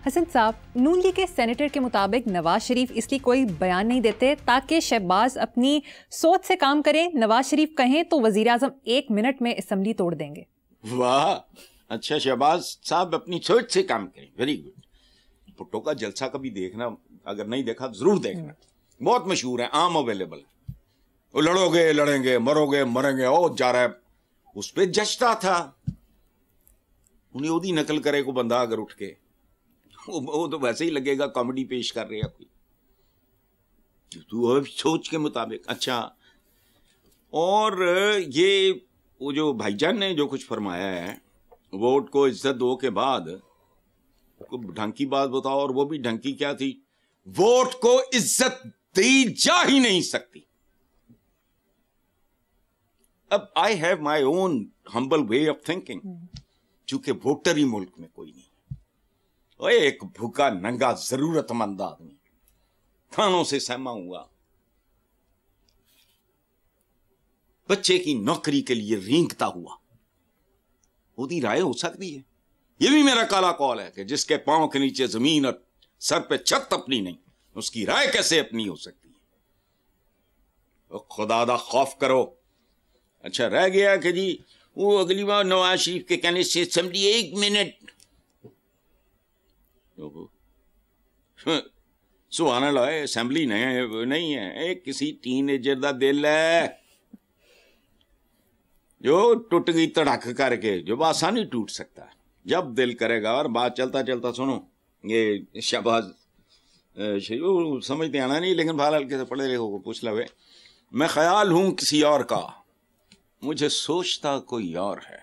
हसन साहब, नून लीग के सेनेटर के मुताबिक नवाज शरीफ इसलिए कोई बयान नहीं देते ताकि शहबाज अपनी सोच से काम करें। नवाज शरीफ कहें तो वजीर आजम 1 मिनट में असेंबली तोड़ देंगे। वाह, अच्छा, शहबाज साहब अपनी सोच से काम करें, वेरी गुड। भुट्टो का जलसा कभी देखना, अगर नहीं देखा तो जरूर देखना, बहुत मशहूर है, आम अवेलेबल है। वो लड़ोगे लड़ेंगे, मरोगे मरेंगे, ओ जा रहा है, उस पर जचता था। उन्हें ओदी नकल करे को बंदा अगर उठ के, वो तो वैसे ही लगेगा कॉमेडी पेश कर रहे हैं कोई, तू सोच के मुताबिक। अच्छा, और ये वो जो भाईजान ने जो कुछ फरमाया है, वोट को इज्जत दो के बाद, ढंग की बात बताओ, और वो भी ढंग की क्या थी? वोट को इज्जत दी जा ही नहीं सकती। अब I have my own humble way of thinking, चूंकि वोटर ही मुल्क में कोई नहीं। ओए, एक भूखा नंगा जरूरतमंद आदमी खानों से सहमा हुआ, बच्चे की नौकरी के लिए रेंगता हुआ, उसकी राय हो सकती है? यह भी मेरा काला कौल है कि जिसके पांव के नीचे जमीन और सर पे छत अपनी नहीं, उसकी राय कैसे अपनी हो सकती है? तो खुदा दा खौफ करो। अच्छा, रह गया कि जी वो अगली बार नवाज शरीफ के कहने से असेंबली 1 मिनट, सुभान अल्लाह, असेंबली नहीं है, एक किसी टीनेजर दा दिल है जो टूट गई तड़क करके, जो आसानी टूट सकता है जब दिल करेगा। और बात चलता चलता सुनो, ये शहबाज समझते आना नहीं, लेकिन बहरहाल के पढ़े लिखों को पूछ लवे, मैं ख्याल हूं किसी और का, मुझे सोचता कोई और है,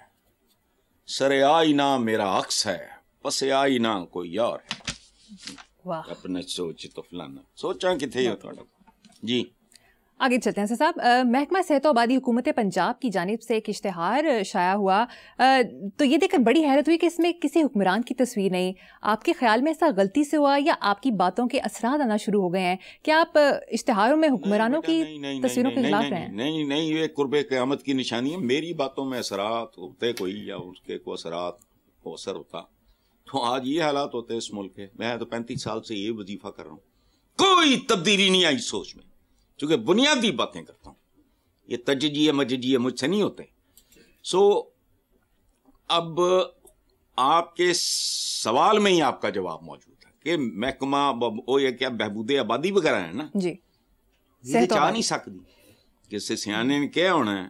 सरे आईना मेरा अक्स है, पसे आईना कोई और है। वाह, अपने सोच तो फलाना सोचा कि थे थोड़ा जी। आगे चलते हैं साहब। महकमा सेहत आबादी हुकूमत पंजाब की जानिब से एक इश्तिहार शाया हुआ, तो ये देखकर बड़ी हैरत हुई कि इसमें किसी हुक्मरान की तस्वीर नहीं। आपके ख्याल में ऐसा गलती से हुआ या आपकी बातों के असरात आना शुरू हो गए हैं? क्या आप इश्तिहारों में हुक्मरानों की तस्वीरों के खिलाफ रहे हैं? नहीं, ये कुर्बे क़यामत की निशानी है। मेरी बातों में असरात होते कोई, या उसके को असरात को असर होता तो आज ये हालात होते इस मुल्क के। मैं तो 35 साल से ये वजीफा कर रहा हूँ, कोई तब्दीली नहीं आई सोच में, क्योंकि बुनियादी बातें करता हूं। ये तजजिए मजजिए मुझसे नहीं होते। सो अब आपके सवाल में ही आपका जवाब मौजूद है कि महकमा वो ये क्या बहबूदे आबादी वगैरह है ना जी, ये चाह नहीं सकती। किसी सियाने ने क्या होना है,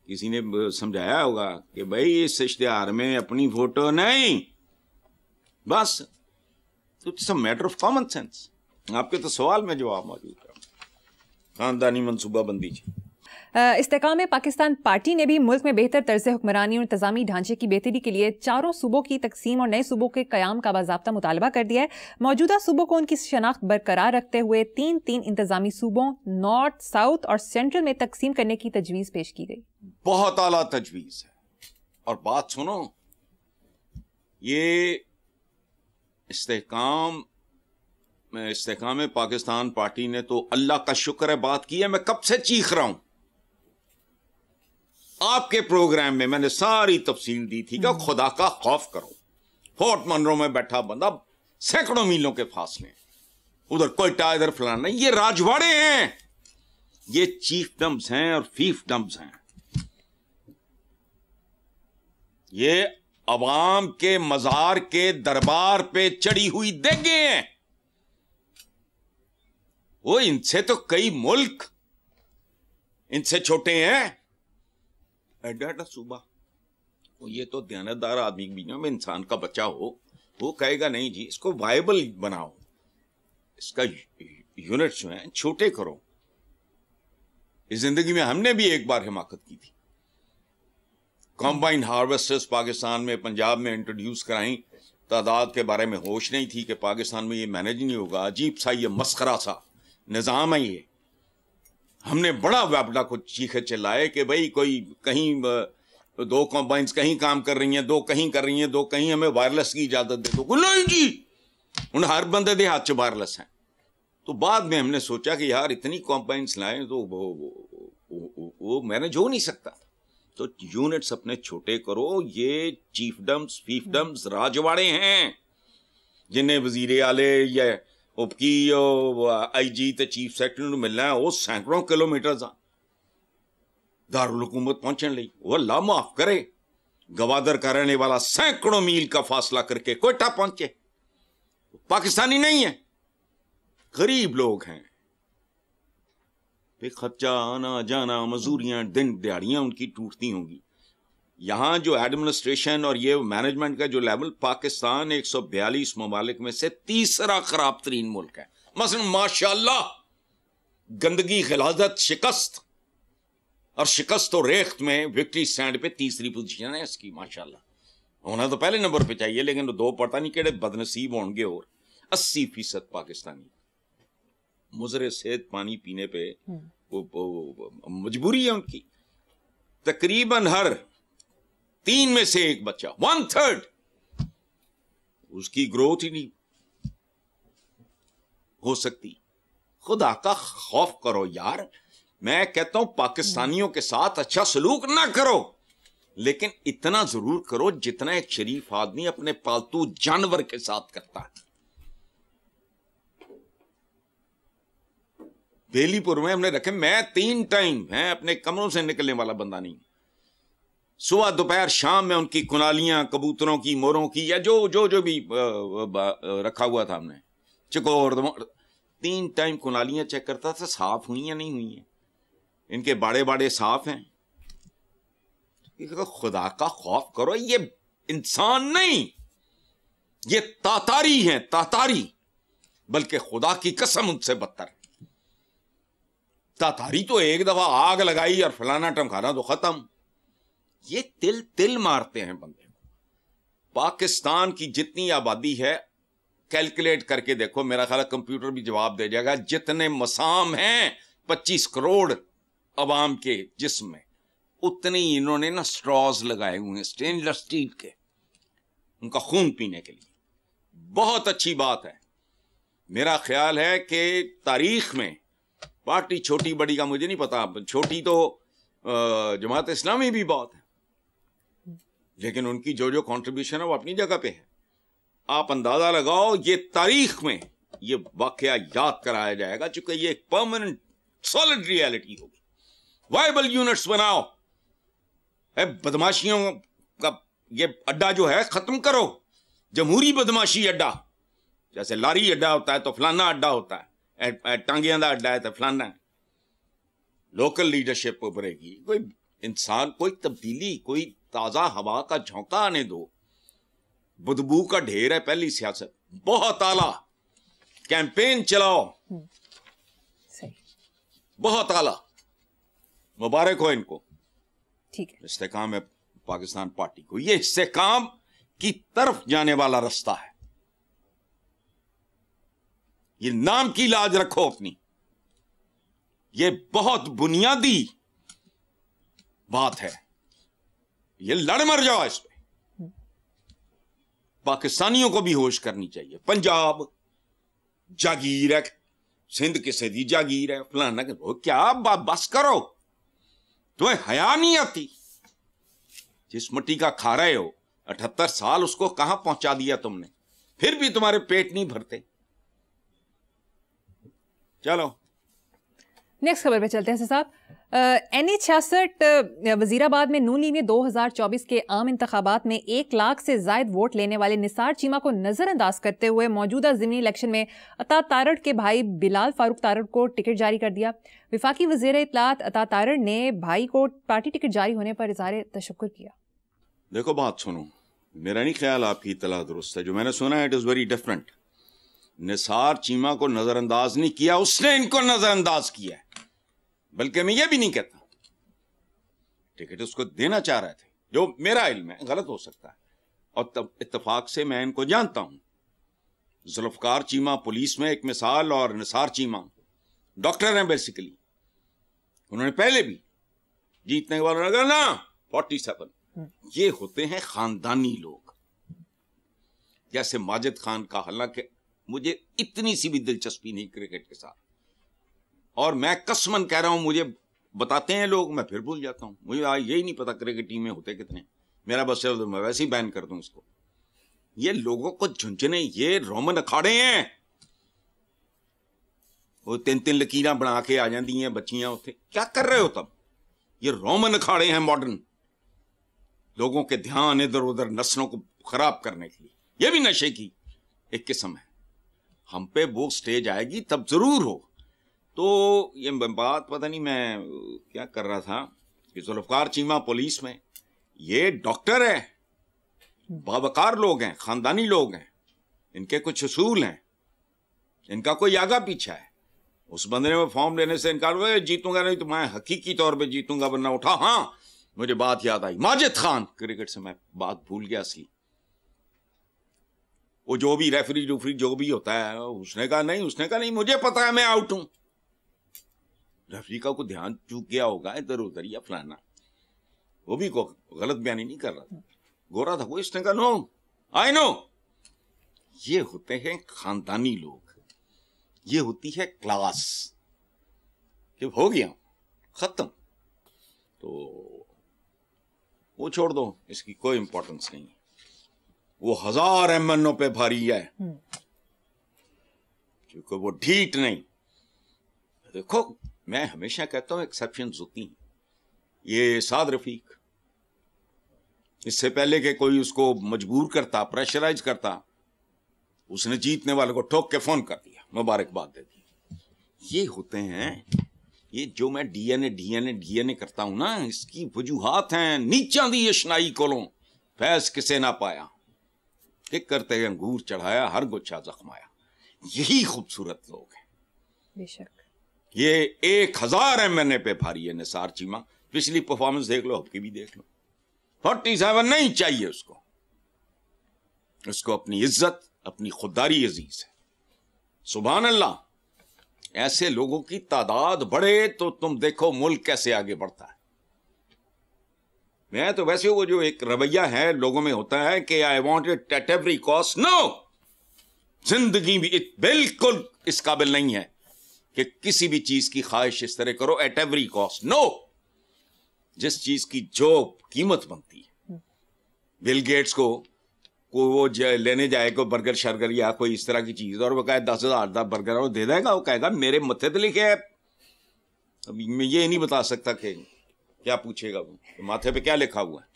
किसी ने समझाया होगा कि भाई इस इश्तिहार में अपनी फोटो नहीं, बस it's a matter of common sense. आपके तो सवाल में जवाब मौजूद है, खानदानी मनसूबाबंदी। इस्तेकाम पाकिस्तान पार्टी ने भी मुल्क में बेहतर तर्ज हुक्मरानी और इंतजामी ढांचे की बेहतरी के लिए 4 सूबों की तकसीम और नए सूबों के कयाम का बाज़ाब्ता मुतालबा कर दिया है। मौजूदा सूबों को उनकी शनाख्त बरकरार रखते हुए 3 इंतजामी सूबों नॉर्थ, साउथ और सेंट्रल में तकसीम करने की तजवीज़ पेश की गई। बहुत आला तजवीज़ है। और बात सुनो, ये इस्तेकाम पाकिस्तान पार्टी ने तो अल्लाह का शुक्र है बात की है। मैं कब से चीख रहा हूं, आपके प्रोग्राम में मैंने सारी तफसील दी थी कि खुदा का खौफ करो। फोर्ट मनरो में बैठा बंदा, सैकड़ों मीलों के फासले, उधर कोयटा, इधर फलाना, ये राजवाड़े हैं, ये चीफडम्स हैं और फीफडम्स हैं। ये अवाम के मजार के दरबार पे चढ़ी हुई देगे हैं। वो इनसे तो कई मुल्क इनसे छोटे हैं। एडा सूबा, ये तो दयानतदार आदमी भी ना, इंसान का बच्चा हो, वो कहेगा नहीं जी इसको वायबल बनाओ, इसका यूनिट जो है छोटे करो। इस जिंदगी में हमने भी एक बार हिमाकत की थी, कॉम्बाइन हार्वेस्टर्स पाकिस्तान में, पंजाब में इंट्रोड्यूस कराई। तादाद के बारे में होश नहीं थी कि पाकिस्तान में ये मैनेज नहीं होगा। अजीब सा ये मस्खरा सा निज़ाम है ये। हमने बड़ा वापडा को चीखे चिल्लाए कि भाई कोई कहीं 2 कॉम्बाइंस कहीं काम कर रही हैं, 2 कहीं कर रही हैं, 2 कहीं, हमें वायरलेस की इजाजत दे दो। नहीं जी, उन हर बंदे के हाथ च वायरलेस हैं। तो बाद में हमने सोचा कि यार इतनी कॉम्बाइंस लाएं तो वो मैनेज हो नहीं सकता। तो यूनिट्स अपने छोटे करो। ये चीफडम्स फीफडम्स राजवाड़े हैं, जिन्हें वजीर आले या उपकी IG ते चीफ सैकटरी ਨੂੰ ਮਿਲਣਾ ਉਹ ਸੈਂਕੜੋਂ ਕਿਲੋਮੀਟਰ ਆ दारुल हुकूमत पहुंचने लई। वो अल्लाह माफ करे, गवादर का रहने वाला सैकड़ों मील का फासला करके कोयटा पहुंचे, पाकिस्तानी नहीं है, गरीब लोग हैं, खर्चा आना जाना मजदूरियां दिन दिहाड़ियां उनकी टूटती होंगी। यहां जो एडमिनिस्ट्रेशन और ये मैनेजमेंट का जो लेवल, पाकिस्तान 142 ममालिक में से तीसरा खराब तरीन मुल्क है। मसलन माशाल्लाह गंदगी, गिलाजत, शिकस्त, और शिकस्त और रेख्त में विक्ट्री स्टैंड पे तीसरी पोजीशन है इसकी। माशाल्लाह होना तो पहले नंबर पे चाहिए, लेकिन दो पता नहीं केड़े बदनसीब होंगे। और 80% पाकिस्तानी मुजरे सेहत पानी पीने पे मजबूरी है उनकी। तकरीबन हर 3 में से 1 बच्चा, 1/3, उसकी ग्रोथ ही नहीं हो सकती। खुदा का खौफ करो यार। मैं कहता हूं पाकिस्तानियों के साथ अच्छा सलूक ना करो, लेकिन इतना जरूर करो जितना एक शरीफ आदमी अपने पालतू जानवर के साथ करता है। बेलीपुर में हमने रखे, मैं 3 टाइम, मैं अपने कमरों से निकलने वाला बंदा नहीं, सुबह दोपहर शाम में उनकी कुनालियां, कबूतरों की, मोरों की, या जो जो जो भी रखा हुआ था हमने, चिकोर 3 टाइम कुनालियां चेक करता था, साफ हुई या नहीं हुई हैं, इनके बाड़े बाड़े साफ हैं। खुदा का खौफ करो, ये इंसान नहीं, ये तातारी हैं, तातारी, बल्कि खुदा की कसम उनसे बदतर। तातारी तो एक दफा आग लगाई और फलाना टमखाना तो खत्म। ये तिल तिल मारते हैं बंदे को। पाकिस्तान की जितनी आबादी है कैलकुलेट करके देखो, मेरा ख्याल कंप्यूटर भी जवाब दे जाएगा, जितने मसाम हैं 25 करोड़ अवाम के जिस्म में, उतने ही इन्होंने ना स्ट्रॉज लगाए हुए हैं स्टेनलेस स्टील के, उनका खून पीने के लिए। बहुत अच्छी बात है। मेरा ख्याल है कि तारीख में पार्टी छोटी बड़ी का मुझे नहीं पता, छोटी तो जमात इस्लामी भी बहुत है, लेकिन उनकी जो जो कंट्रीब्यूशन है वो अपनी जगह पे है। आप अंदाजा लगाओ, ये तारीख में ये वाकया याद कराया जाएगा, चूंकि ये एक परमानेंट सॉलिड रियलिटी होगी। वायबल यूनिट्स बनाओ, बदमाशियों का ये अड्डा जो है खत्म करो, जमहूरी बदमाशी अड्डा, जैसे लारी अड्डा होता है तो फलाना अड्डा होता है, टांगियां का अड्डा है तो फलाना है। लोकल लीडरशिप उभरेगी, कोई इंसान, कोई तब्दीली, कोई ताजा हवा का झोंका आने दो। बदबू का ढेर है पहली सियासत, बहुत आला कैंपेन चलाओ, बहुत आला, मुबारक हो इनको। ठीक है, इस्तेकाम है पाकिस्तान पार्टी को, ये इस्तेकाम की तरफ जाने वाला रास्ता है। ये नाम की लाज रखो अपनी, ये बहुत बुनियादी बात है, ये लड़ मर जाओ इस पे। पाकिस्तानियों को भी होश करनी चाहिए। पंजाब जागीर है, सिंध किसे दी जागीर है, फलाना क्या, बस करो, तुम्हें हया नहीं आती? जिस मिट्टी का खा रहे हो 78 साल, उसको कहां पहुंचा दिया तुमने, फिर भी तुम्हारे पेट नहीं भरते। चलो नेक्स्ट खबर पे चलते हैं साहब। NA-66 वजीराबाद में नून लीग ने 2024 के आम इंतखाबात में 1 लाख से जायद वोट लेने वाले निसार चीमा को नजरअंदाज करते हुए मौजूदा ज़िमनी इलेक्शन में अता तारड़ के भाई बिलाल फारूक तारड़ को टिकट जारी कर दिया। विफाकी वज़ीर इत्तलात अता तारड़ ने भाई को पार्टी टिकट जारी होने पर इज़हार तशक्कुर किया। देखो बात सुनो, मेरा नहीं ख्याल आपकी इत्तला दुरुस्त है, जो मैंने सुना है it is very different. Nisar Cheema को नजरअंदाज नहीं किया, उसने इनको नजरअंदाज किया है। बल्कि मैं ये भी नहीं कहता, टिकट उसको देना चाह रहे थे, जो मेरा इल्म है, गलत हो सकता है। और तब इत्तेफाक से मैं इनको जानता हूं। जुल्फकार चीमा पुलिस में एक मिसाल, और निसार चीमा डॉक्टर हैं बेसिकली। उन्होंने पहले भी जीतने के बाद उन्होंने कहा ना 47। ये होते हैं खानदानी लोग, जैसे माजिद खान का। हालांकि मुझे इतनी सी भी दिलचस्पी नहीं क्रिकेट के साथ, और मैं कसमन कह रहा हूं, मुझे बताते हैं लोग, मैं फिर भूल जाता हूं। मुझे यही नहीं पता क्रिकेट टीम में होते कितने। मेरा बस मैं वैसे ही बैन कर दूं इसको। ये लोगों को झुंझुने, ये रोमन अखाड़े हैं। वो 3-3 लकीरां बना के आ जाती हैं बच्चियां उत्थे। क्या कर रहे हो तब? ये रोमन अखाड़े हैं मॉडर्न, लोगों के ध्यान इधर उधर, नस्लों को खराब करने के लिए। ये भी नशे की एक किस्म है। हम पे वो स्टेज आएगी तब जरूर हो। तो ये बात पता नहीं मैं क्या कर रहा था कि जुल्फकार चीमा पुलिस में, ये डॉक्टर है, बावकार लोग हैं, खानदानी लोग हैं, इनके कुछ असूल हैं, इनका कोई आगा पीछा है। उस बंदे ने फॉर्म लेने से इनकार हुआ, जीतूंगा नहीं तो मैं हकीकी तौर पे जीतूंगा, वरना उठा। हाँ, मुझे बात याद आई, माजिद खान, क्रिकेट से मैं बात भूल गया असली, वो जो भी रेफरी रूफरी जो भी होता है, उसने कहा नहीं मुझे पता है मैं आउट हूं। रेफरी का कोई ध्यान चूक गया होगा इधर उधर या फलाना, वो भी को गलत बयानी नहीं कर रहा था, गोरा था वो, इसने कहा नो आई नो। ये होते हैं खानदानी लोग, ये होती है क्लास कि हो गया खत्म। तो वो छोड़ दो, इसकी कोई इंपॉर्टेंस नहीं है। वो 1000 MNO पे भारी है क्योंकि वो ढीठ नहीं। देखो मैं हमेशा कहता हूं एक्सेप्शंस होती हैं। ये साद रफीक, इससे पहले कि कोई उसको मजबूर करता, प्रेशराइज करता, उसने जीतने वाले को ठोक के फोन कर दिया, मुबारकबाद दे दी। ये होते हैं, ये जो मैं डीएनए करता हूं ना, इसकी वजूहात हैं नीचा दी यशनाई कोलों फैज किसे ना पाया, कि करते अंगूर चढ़ाया हर गुच्छा जख्माया। यही खूबसूरत लोग हैं बेशक। ये 1000 MNA पे भारी है निसार चीमा। पिछली परफॉर्मेंस देख लो, आपकी भी देख लो। 47 नहीं चाहिए उसको, उसको अपनी इज्जत, अपनी खुददारी अजीज है। सुभान अल्लाह, ऐसे लोगों की तादाद बढ़े तो तुम देखो मुल्क कैसे आगे बढ़ता है। मैं तो वैसे वो जो एक रवैया है लोगों में होता है कि I want it at every cost, no, जिंदगी भी बिल्कुल इस काबिल नहीं है कि किसी भी चीज की ख्वाहिश इस तरह करो एट एवरी कॉस्ट, नो। जिस चीज की जो कीमत बनती है, बिल गेट्स को वो लेने जाएगा बर्गर शर्गर या कोई इस तरह की चीज, और वो कहे 10,000 का बर्गर वो दे देगा, वो कहेगा मेरे मत्थे पे लिखे है। अभी मैं ये नहीं बता सकता कि क्या पूछेगा वो, तो माथे पे क्या लिखा हुआ है,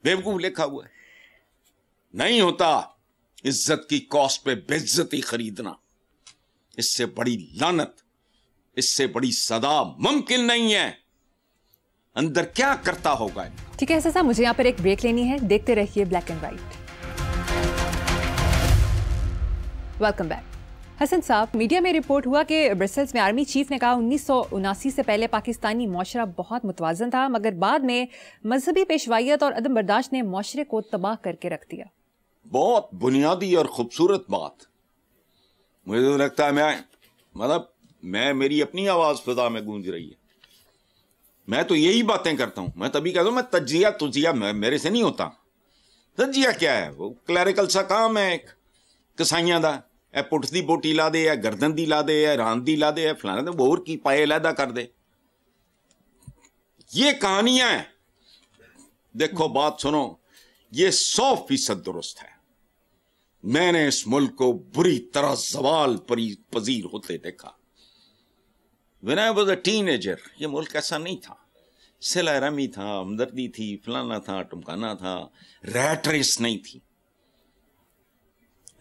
बेवकूफ लिखा हुआ है। नहीं होता इज्जत की कॉस्ट पे बेइज्जती खरीदना, इससे बड़ी लानत, इससे बड़ी सदा मुमकिन नहीं है। अंदर क्या करता होगा। ठीक है साहब, मुझे यहाँ पर एक ब्रेक लेनी है, देखते रहिए black and white. Welcome back. Hasan साहब, मीडिया में रिपोर्ट हुआ कि ब्रसेल्स में आर्मी चीफ ने कहा 1979 से पहले पाकिस्तानी मुआशरा बहुत मुतवाज़न था, मगर बाद में मजहबी पेशवाइयत और अदम बर्दाश्त ने मुआशरे को तबाह करके रख दिया। बहुत बुनियादी और खूबसूरत बात। मुझे तो लगता है मेरी अपनी आवाज फिजा में गूंज रही है। मैं तो यही बातें करता हूं। मैं तभी कहता हूं, मैं तुजिया मेरे से नहीं होता। तजिया क्या है? वो क्लैरिकल सा काम है एक कसाइयां दा। ए पुठ दी बोटी ला दे, ए गर्दन दी ला दे, ए रान दी ला दे, ए फलाना दे, बोर की पाए अलहदा कर दे। ये कहानियां हैं। देखो बात सुनो, ये 100% दुरुस्त है। मैंने इस मुल्क को बुरी तरह सवाल पजीर होते देखा। When I was a teenager, ये मुल्क ऐसा नहीं था। सिला रमी था, हमदर्दी थी, फलाना था, टमकाना था। रैट रेस नहीं थी,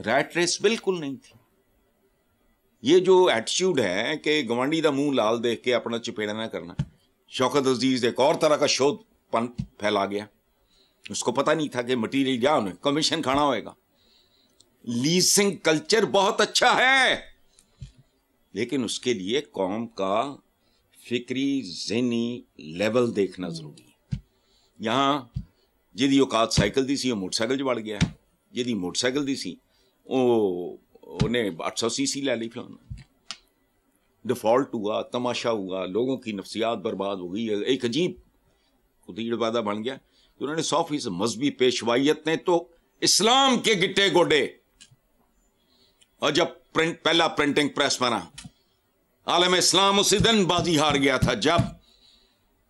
रैट रेस बिल्कुल नहीं थी। ये जो एटीट्यूड है कि गवांडी दा मुंह लाल देख के अपना चपेड़ा ना करना। शौकत अजीज एक और तरह का शोधपन फैला गया। उसको पता नहीं था कि मटीरियल क्या उन्हें कमीशन खाना होएगा। लीजिंग कल्चर बहुत अच्छा है, लेकिन उसके लिए कौम का फिक्री ज़हनी लेवल देखना जरूरी है। यहाँ जिदी औकात साइकिल दी सी, वो मोटरसाइकिल च वड़ गया। जिदी मोटरसाइकिल दी सी, उन्हें 800 सीसी ले ली। फिर डिफॉल्ट हुआ, तमाशा हुआ, लोगों की नफ्सियात बर्बाद हो गई। एक अजीब खुदीड़ वादा बन गया। तो उन्होंने 100% मजहबी पेशवाइयत ने तो इस्लाम के गिट्टे गोडे। और जब पहला प्रिंटिंग प्रेस बना, आलम इस्लाम उसी दिन बाजी हार गया था। जब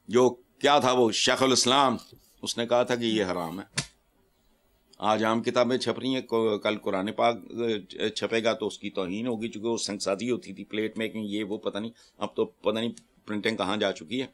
जो क्या था वो शेखुल इस्लाम, उसने कहा था कि ये हराम है। आज आम किताबें छप रही हैं, कल कुरान पाक छपेगा तो उसकी तौहीन होगी, चूँकि वो संगसाजी होती थी, प्लेट मेकिंग, ये वो, पता नहीं अब तो पता नहीं प्रिंटिंग कहाँ जा चुकी है।